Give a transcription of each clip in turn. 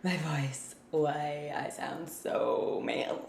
my voice. Why I sound so manly.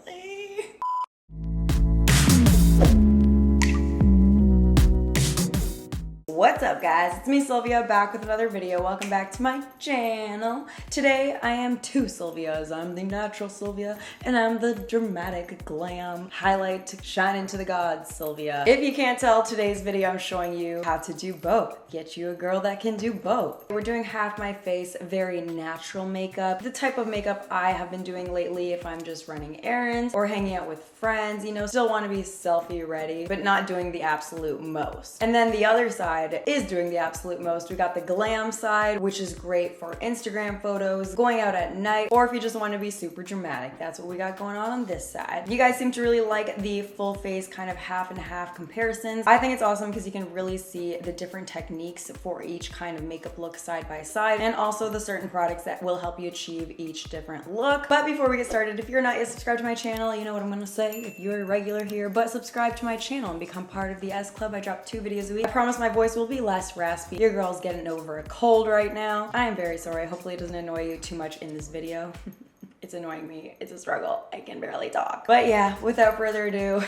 What's up, guys? It's me, Sylvia, back with another video. Welcome back to my channel. Today I am two Sylvias. I'm the natural Sylvia and I'm the dramatic glam highlight to shine into the gods Sylvia. If you can't tell, today's video I'm showing you how to do both. Get you a girl that can do both. We're doing half my face, very natural makeup. The type of makeup I have been doing lately if I'm just running errands or hanging out with friends, you know, still want to be selfie ready, but not doing the absolute most. And then the other side is doing the absolute most. We got the glam side, which is great for Instagram photos, going out at night, or if you just want to be super dramatic. That's what we got going on this side. You guys seem to really like the full face kind of half and half comparisons. I think it's awesome because you can really see the different techniques for each kind of makeup look side by side, and also the certain products that will help you achieve each different look. But before we get started, if you're not yet subscribed to my channel, you know what I'm gonna say. If you're a regular here, but subscribe to my channel and become part of the S Club. I drop 2 videos a week. I promise my voice will be less raspy. Your girl's getting over a cold right now. I am very sorry. Hopefully it doesn't annoy you too much in this video. It's annoying me. It's a struggle. I can barely talk. But yeah, without further ado,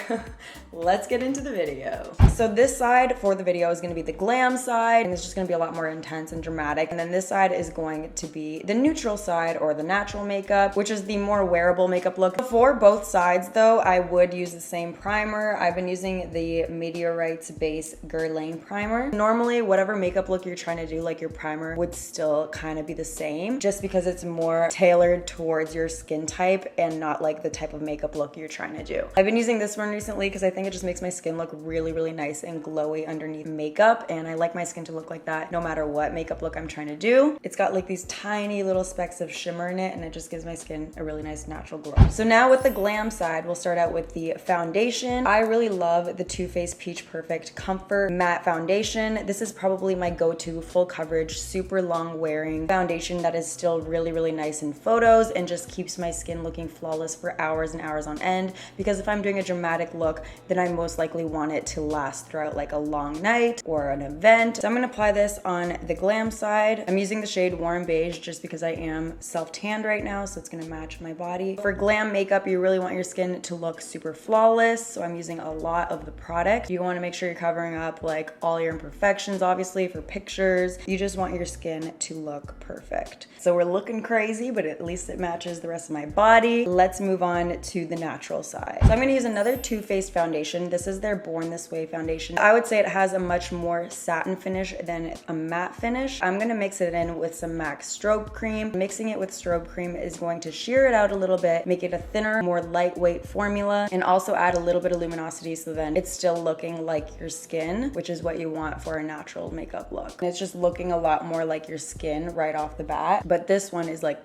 let's get into the video. So this side for the video is gonna be the glam side, and it's just gonna be a lot more intense and dramatic. And then this side is going to be the neutral side, or the natural makeup, which is the more wearable makeup look. For both sides though, I would use the same primer. I've been using the Meteorites base Guerlain primer. Normally, whatever makeup look you're trying to do, like your primer would still kind of be the same, just because it's more tailored towards your skin type and not like the type of makeup look you're trying to do. I've been using this one recently because I think it just makes my skin look really, really nice and glowy underneath makeup, and I like my skin to look like that no matter what makeup look I'm trying to do. It's got like these tiny little specks of shimmer in it, and it just gives my skin a really nice natural glow. So now with the glam side, we'll start out with the foundation. I really love the Too Faced Peach Perfect Comfort Matte Foundation. This is probably my go-to full coverage, super long wearing foundation that is still really, really nice in photos and just keeps my skin looking flawless for hours and hours on end, because if I'm doing a dramatic look, then I most likely want it to last throughout like a long night or an event. So I'm gonna apply this on the glam side. I'm using the shade Warm Beige just because I am self-tanned right now, so it's gonna match my body. For glam makeup, you really want your skin to look super flawless, so I'm using a lot of the product. You wanna make sure you're covering up like all your imperfections, obviously, for pictures. You just want your skin to look perfect. So we're looking crazy, but at least it matches the rest of my body. Let's move on to the natural side. So I'm gonna use another Too Faced foundation. This is their Born This Way foundation. I would say it has a much more satin finish than a matte finish. I'm gonna mix it in with some MAC Strobe Cream. Mixing it with Strobe Cream is going to sheer it out a little bit, make it a thinner, more lightweight formula, and also add a little bit of luminosity so then it's still looking like your skin, which is what you want for a natural makeup look. And it's just looking a lot more like your skin right off the bat, but this one is like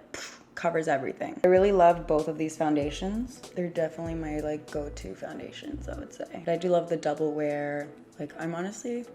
covers everything. I really love both of these foundations. They're definitely my like go-to foundations, I would say. But I do love the double wear. Like, I'm honestly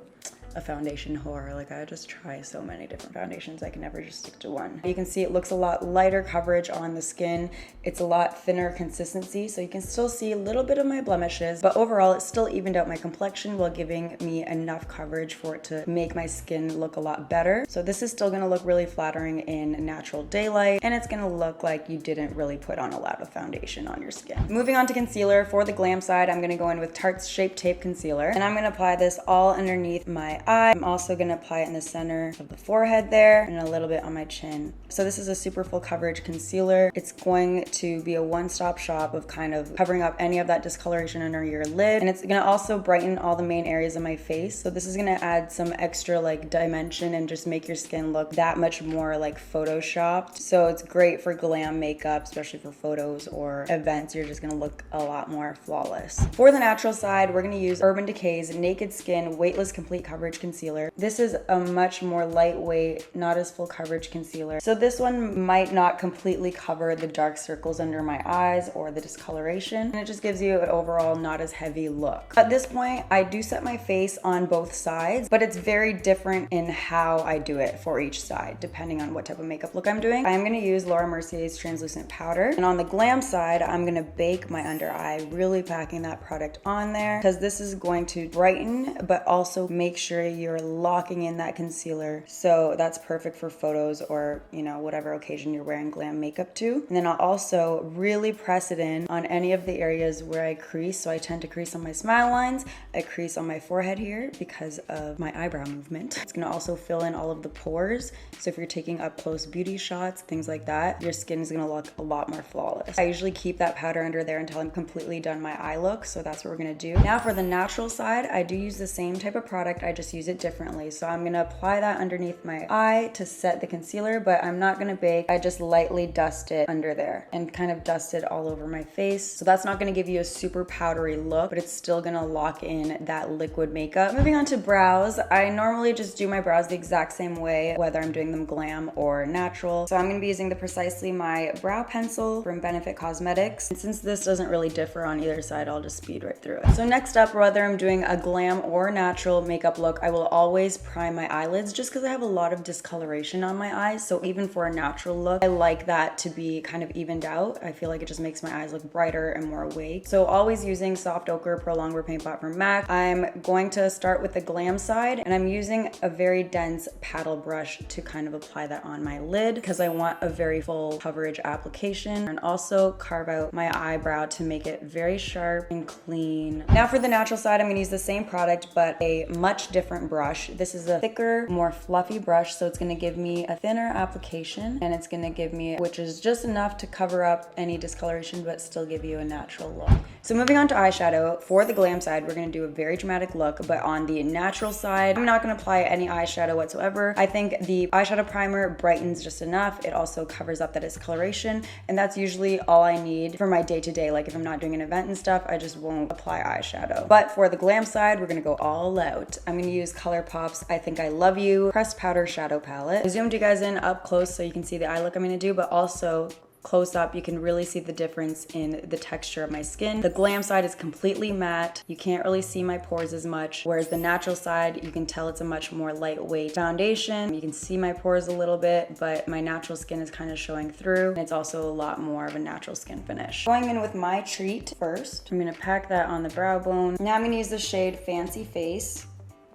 a foundation whore. Like, I just try so many different foundations. I can never just stick to one. You can see it looks a lot lighter coverage on the skin. It's a lot thinner consistency, so you can still see a little bit of my blemishes, but overall it still evened out my complexion while giving me enough coverage for it to make my skin look a lot better. So this is still gonna look really flattering in natural daylight, and it's gonna look like you didn't really put on a lot of foundation on your skin. Moving on to concealer. For the glam side, I'm gonna go in with Tarte's Shape Tape Concealer, and I'm gonna apply this all underneath my eye. I'm also gonna apply it in the center of the forehead there and a little bit on my chin. So this is a super full coverage concealer. It's going to be a one-stop shop of kind of covering up any of that discoloration under your lid, and it's gonna also brighten all the main areas of my face. So this is gonna add some extra like dimension and just make your skin look that much more like photoshopped. So it's great for glam makeup, especially for photos or events. You're just gonna look a lot more flawless. For the natural side, we're gonna use Urban Decay's Naked Skin Weightless Complete Coverage Concealer. This is a much more lightweight, not as full coverage concealer. So this one might not completely cover the dark circles under my eyes or the discoloration, and it just gives you an overall not as heavy look. At this point, I do set my face on both sides, but it's very different in how I do it for each side, depending on what type of makeup look I'm doing. I'm gonna use Laura Mercier's translucent powder, and on the glam side, I'm gonna bake my under eye, really packing that product on there, because this is going to brighten, but also make sure sure you're locking in that concealer. So that's perfect for photos or, you know, whatever occasion you're wearing glam makeup to. And then I'll also really press it in on any of the areas where I crease. So I tend to crease on my smile lines. I crease on my forehead here because of my eyebrow movement. It's gonna also fill in all of the pores. So if you're taking up close beauty shots, things like that, your skin is gonna look a lot more flawless. I usually keep that powder under there until I'm completely done my eye look. So that's what we're gonna do. Now for the natural side, I do use the same type of product. I just use it differently. So I'm gonna apply that underneath my eye to set the concealer, but I'm not gonna bake. I just lightly dust it under there and kind of dust it all over my face. So that's not gonna give you a super powdery look, but it's still gonna lock in that liquid makeup. Moving on to brows, I normally just do my brows the exact same way, whether I'm doing them glam or natural. So I'm gonna be using the Precisely My brow pencil from Benefit Cosmetics. And since this doesn't really differ on either side, I'll just speed right through it. So next up, whether I'm doing a glam or natural makeup look, I will always prime my eyelids just because I have a lot of discoloration on my eyes. So even for a natural look, I like that to be kind of evened out. I feel like it just makes my eyes look brighter and more awake. So always using soft ochre Pro Longwear Paint Pot from MAC. I'm going to start with the glam side, and I'm using a very dense paddle brush to kind of apply that on my lid because I want a very full coverage application, and also carve out my eyebrow to make it very sharp and clean. Now for the natural side, I'm gonna use the same product but a much different brush. This is a thicker, more fluffy brush, so it's gonna give me a thinner application, and it's gonna give me, which is just enough to cover up any discoloration but still give you a natural look. So moving on to eyeshadow, for the glam side, we're gonna do a very dramatic look, but on the natural side, I'm not gonna apply any eyeshadow whatsoever. I think the eyeshadow primer brightens just enough. It also covers up that discoloration, and that's usually all I need for my day-to-day. Like if I'm not doing an event and stuff, I just won't apply eyeshadow. But for the glam side, we're gonna go all out. I'm gonna use ColourPop's I Think I Love You Pressed Powder Shadow Palette. I zoomed you guys in up close so you can see the eye look I'm gonna do, but also close up, you can really see the difference in the texture of my skin. The glam side is completely matte. You can't really see my pores as much, whereas the natural side, you can tell it's a much more lightweight foundation. You can see my pores a little bit, but my natural skin is kind of showing through, and it's also a lot more of a natural skin finish. Going in with my treat first, I'm gonna pack that on the brow bone. Now I'm gonna use the shade Fancy Face.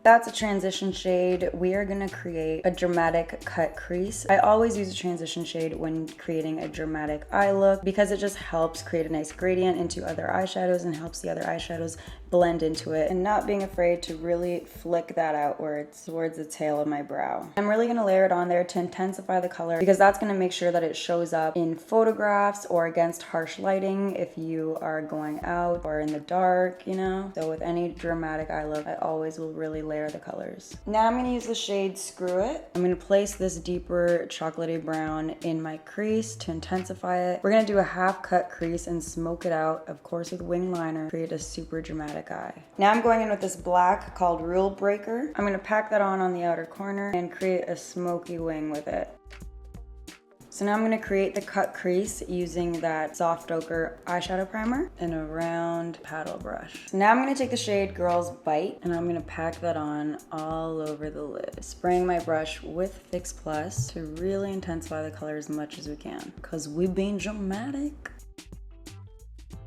That's a transition shade. We are gonna create a dramatic cut crease. I always use a transition shade when creating a dramatic eye look because it just helps create a nice gradient into other eyeshadows and helps the other eyeshadows blend into it, and not being afraid to really flick that outwards towards the tail of my brow. I'm really gonna layer it on there to intensify the color because that's gonna make sure that it shows up in photographs or against harsh lighting if you are going out or in the dark, you know? So with any dramatic eye look, I always will really layer the colors. Now I'm gonna use the shade Screw It. I'm gonna place this deeper chocolatey brown in my crease to intensify it. We're gonna do a half cut crease and smoke it out, of course with wing liner, create a super dramatic eye. Now I'm going in with this black called Rule Breaker. I'm gonna pack that on the outer corner and create a smoky wing with it. So now I'm gonna create the cut crease using that soft ochre eyeshadow primer and a round paddle brush. So now I'm gonna take the shade Girls Bite and I'm gonna pack that on all over the lid. Spraying my brush with Fix Plus to really intensify the color as much as we can, because we've been dramatic.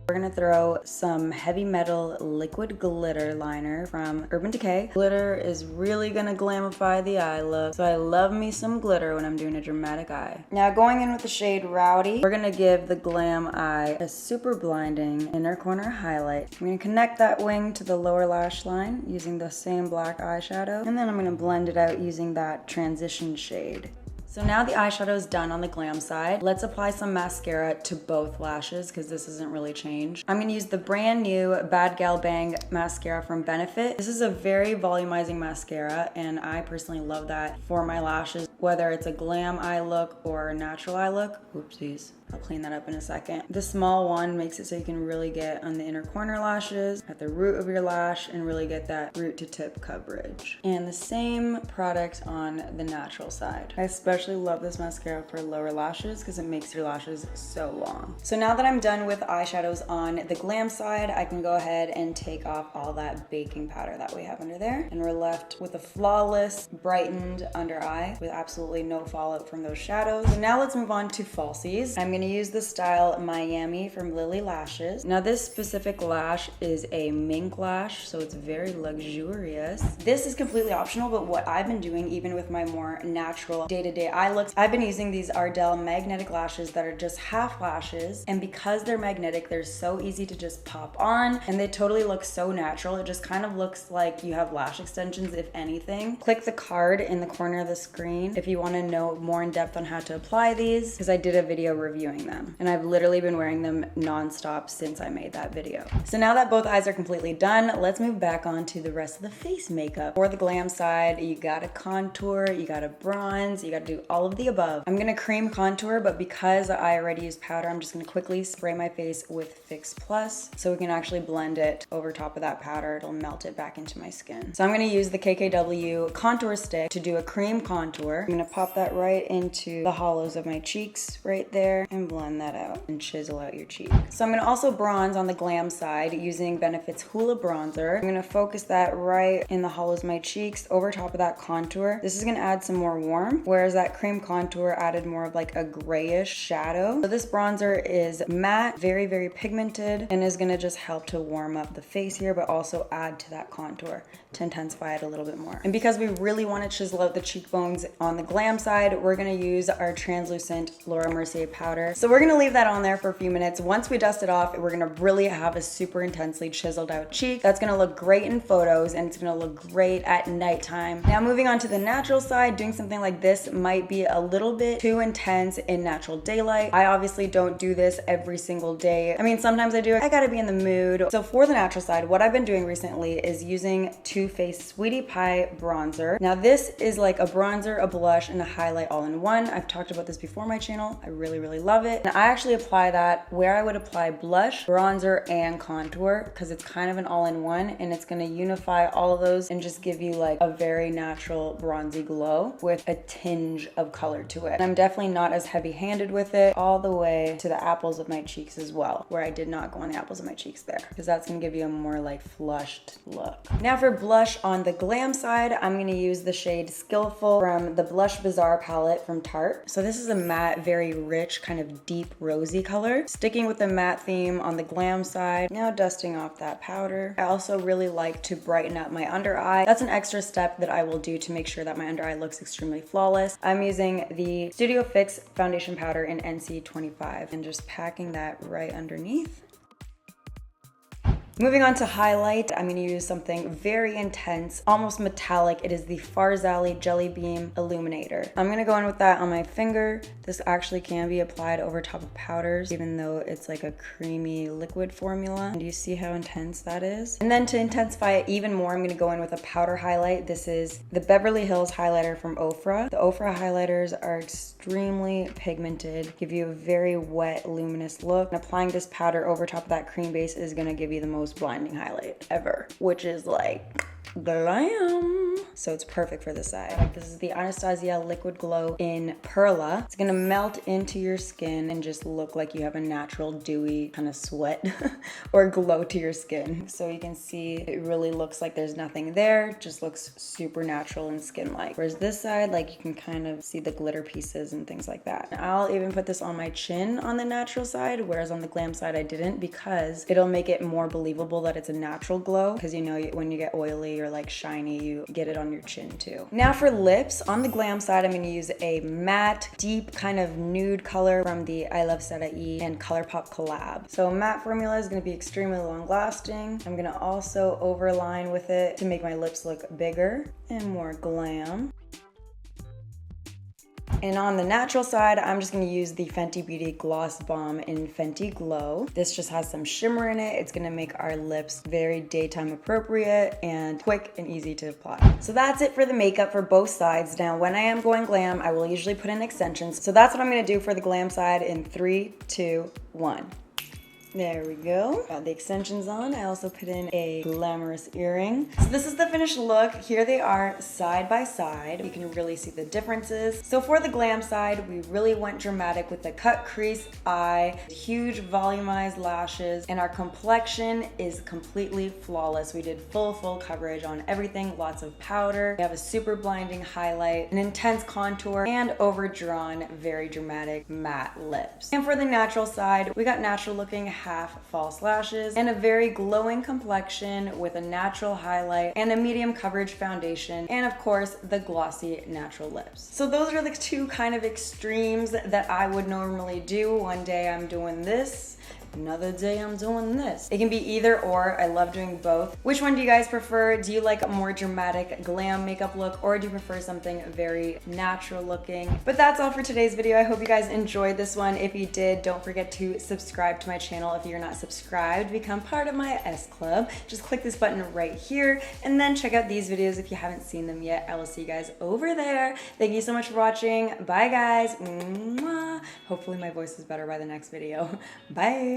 We're gonna throw some heavy metal liquid glitter liner from Urban Decay. Glitter is really gonna glamify the eye look, so I love me some glitter when I'm doing a dramatic eye. Now going in with the shade Rowdy, we're gonna give the glam eye a super blinding inner corner highlight. I'm gonna connect that wing to the lower lash line using the same black eyeshadow, and then I'm gonna blend it out using that transition shade. So now the eyeshadow is done on the glam side. Let's apply some mascara to both lashes because this isn't really changed. I'm gonna use the brand new Bad Gal Bang mascara from Benefit. This is a very volumizing mascara and I personally love that for my lashes, whether it's a glam eye look or a natural eye look. Oopsies. I'll clean that up in a second. The small one makes it so you can really get on the inner corner lashes, at the root of your lash, and really get that root to tip coverage. And the same product on the natural side. I especially especially love this mascara for lower lashes because it makes your lashes so long. So now that I'm done with eyeshadows on the Glam side, I can go ahead and take off all that baking powder that we have under there. And we're left with a flawless, brightened under eye with absolutely no fallout from those shadows. So now let's move on to falsies. I'm gonna use the style Miami from Lily Lashes. Now this specific lash is a mink lash, so it's very luxurious. This is completely optional, but what I've been doing, even with my more natural day-to-day eye looks, I've been using these Ardell magnetic lashes that are just half lashes, and because they're magnetic, they're so easy to just pop on, and they totally look so natural. It just kind of looks like you have lash extensions, if anything. Click the card in the corner of the screen if you want to know more in depth on how to apply these, because I did a video reviewing them, and I've literally been wearing them non-stop since I made that video. So now that both eyes are completely done, let's move back on to the rest of the face makeup. For the Glam side, you gotta contour, you gotta bronze, you gotta do all of the above. I'm gonna cream contour, but because I already used powder, I'm just gonna quickly spray my face with Fix Plus so we can actually blend it over top of that powder. It'll melt it back into my skin. So I'm gonna use the KKW contour stick to do a cream contour. I'm gonna pop that right into the hollows of my cheeks right there and blend that out and chisel out your cheek. So I'm gonna also bronze on the Glam side using Benefit's Hoola bronzer. I'm gonna focus that right in the hollows of my cheeks over top of that contour. This is gonna add some more warmth, whereas that cream contour added more of like a grayish shadow. So this bronzer is matte, very, very pigmented, and is gonna just help to warm up the face here, but also add to that contour to intensify it a little bit more. And because we really wanna chisel out the cheekbones on the Glam side, we're gonna use our translucent Laura Mercier powder. So we're gonna leave that on there for a few minutes. Once we dust it off, we're gonna really have a super intensely chiseled out cheek. That's gonna look great in photos, and it's gonna look great at nighttime. Now moving on to the natural side, doing something like this might be a little bit too intense in natural daylight. I obviously don't do this every single day. I mean, sometimes I do it. I gotta be in the mood. So for the natural side, what I've been doing recently is using Too Faced Sweetie Pie bronzer. Now this is like a bronzer, a blush, and a highlight all in one. I've talked about this before on my channel. I really, really love it. And I actually apply that where I would apply blush, bronzer, and contour, because it's kind of an all-in-one, and it's gonna unify all of those and just give you like a very natural bronzy glow with a tinge of color to it. And I'm definitely not as heavy-handed with it, all the way to the apples of my cheeks as well, where I did not go on the apples of my cheeks there, because that's gonna give you a more like flushed look. Now for blush on the Glam side, I'm gonna use the shade Skillful from the Blush Bazaar palette from Tarte. So this is a matte, very rich, kind of deep rosy color. Sticking with the matte theme on the Glam side, now dusting off that powder. I also really like to brighten up my under eye. That's an extra step that I will do to make sure that my under eye looks extremely flawless. I'm using the Studio Fix foundation powder in NC25 and just packing that right underneath. Moving on to highlight, I'm going to use something very intense, almost metallic. It is the FARSALI Jelly Beam Illuminator. I'm going to go in with that on my finger. This actually can be applied over top of powders, even though it's like a creamy liquid formula. And do you see how intense that is? And then to intensify it even more, I'm going to go in with a powder highlight. This is the Beverly Hills highlighter from Ofra. The Ofra highlighters are extremely pigmented, give you a very wet, luminous look. And applying this powder over top of that cream base is going to give you the most blinding highlight ever, which is like glam. So it's perfect for this side. Like, this is the Anastasia Liquid Glow in Perla. It's gonna melt into your skin and just look like you have a natural dewy kind of sweat or glow to your skin. So you can see it really looks like there's nothing there, just looks super natural and skin-like. Whereas this side, like, you can kind of see the glitter pieces and things like that. And I'll even put this on my chin on the natural side, whereas on the Glam side I didn't, because it'll make it more believable that it's a natural glow, because you know when you get oily or like shiny, you get it on your chin too. Now for lips, on the Glam side, I'm going to use a matte, deep kind of nude color from the I Love Sarai and ColourPop collab. So a matte formula is going to be extremely long lasting. I'm going to also overline with it to make my lips look bigger and more glam. And on the natural side, I'm just gonna use the Fenty Beauty Gloss Balm in Fenty Glow. This just has some shimmer in it. It's gonna make our lips very daytime appropriate and quick and easy to apply. So that's it for the makeup for both sides. Now, when I am going glam, I will usually put in extensions. So that's what I'm gonna do for the Glam side in 3, 2, 1. There we go. Got the extensions on. I also put in a glamorous earring. So this is the finished look. Here they are side by side. You can really see the differences. So for the glam side, we really went dramatic with the cut crease eye, huge volumized lashes, and our complexion is completely flawless. We did full coverage on everything, lots of powder. We have a super blinding highlight, an intense contour, and overdrawn, very dramatic matte lips. And for the natural side, we got natural looking half false lashes and a very glowing complexion with a natural highlight and a medium coverage foundation, and of course the glossy natural lips. So those are the two kind of extremes that I would normally do. One day I'm doing this, another day I'm doing this. It can be either or. I love doing both. Which one do you guys prefer? Do you like a more dramatic glam makeup look, or do you prefer something very natural looking? But that's all for today's video. I hope you guys enjoyed this one. If you did, don't forget to subscribe to my channel. If you're not subscribed, become part of my S Club. Just click this button right here and then check out these videos if you haven't seen them yet. I will see you guys over there. Thank you so much for watching. Bye guys. Mwah. Hopefully my voice is better by the next video. Bye.